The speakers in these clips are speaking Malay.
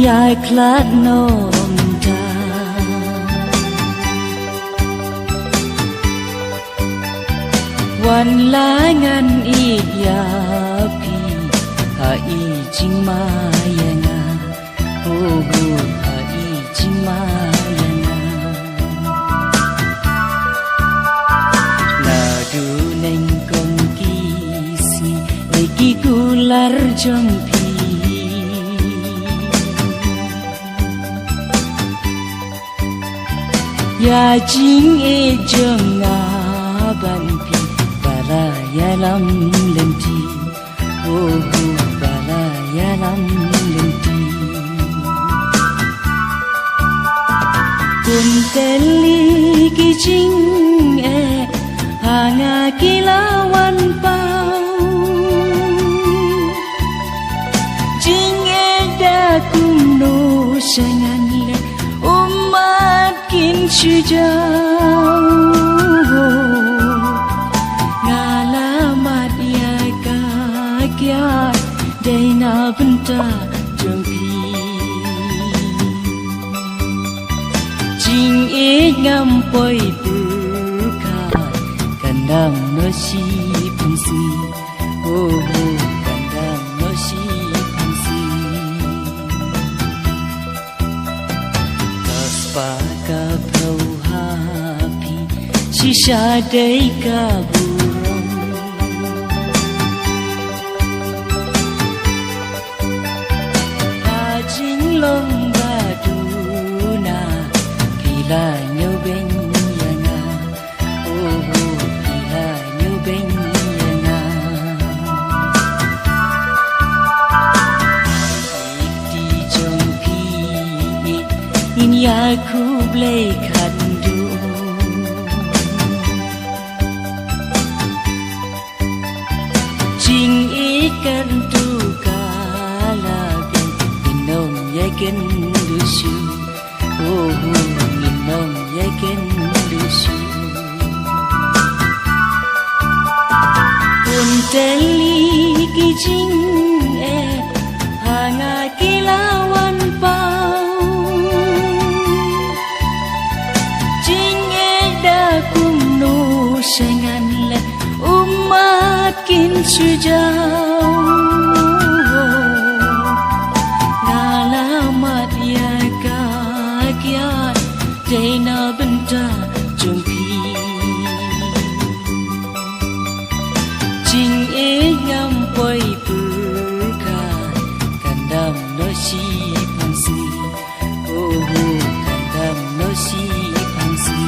ya klat nom ta wan langan I ya pi ha I jing ma ya nga ho ho ha I jing ma ya nga la du neng kong ki si lagi kular jong pi ya jing e jong nga ban pi bala ya lam lenti oh bala ya lam lenti kun teli ki jing e hanga kilawan pau jing e da kuno sangan le umat kin sujau ngalamat ya kagiat daina benta jengpi jing e ngampoi berkat kandang nasi pengsi oh kandang nasi pengsi kaspa kau hapi sisa dai kaburong ajing long baduna kila nyo ben yana oh kila nyo ben yana di jong pi in ya ku blai khandu jing ikan tu kala bin inom yakin dusu oh inom yakin dusu unteli ki jing e hanga kilawan pau jing e da kumno sangan le umat kin sujau ngalamat ya kagiat daina benta jengpi jing e ngampoi berkat kandam nasi pangsi oh kandam nasi pangsi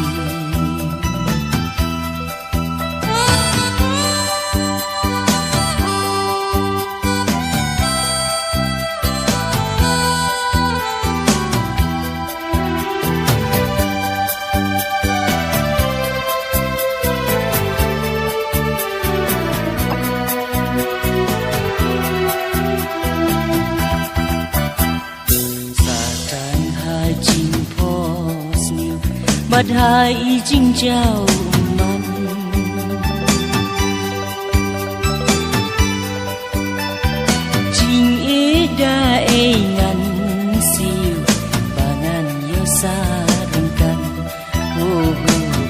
Bad hai jing jau man jing e da e ngan siu bangan yo sarengkan oh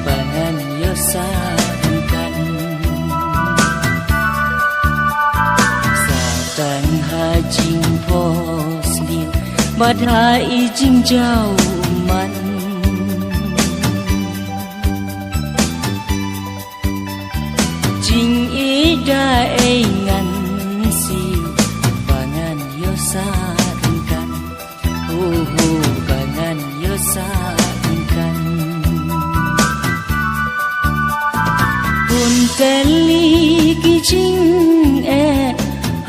bangan yo sarengkan satang ha jing pos liu bad hai jing jau man jing ida e ngan siu bangan yo sarengkan oh bangan yo sarengkan unteli ki jing e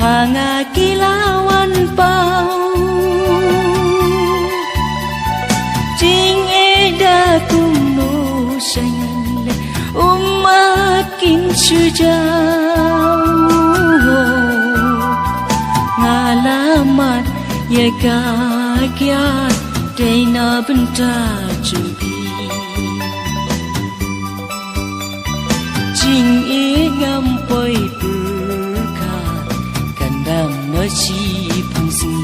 hanga kilawan pau jing ida kumno sangan le umat kin sujau ngalamat ya kagiat daina benta jengpi jing e ngampoi berkat kandang nasi pangsi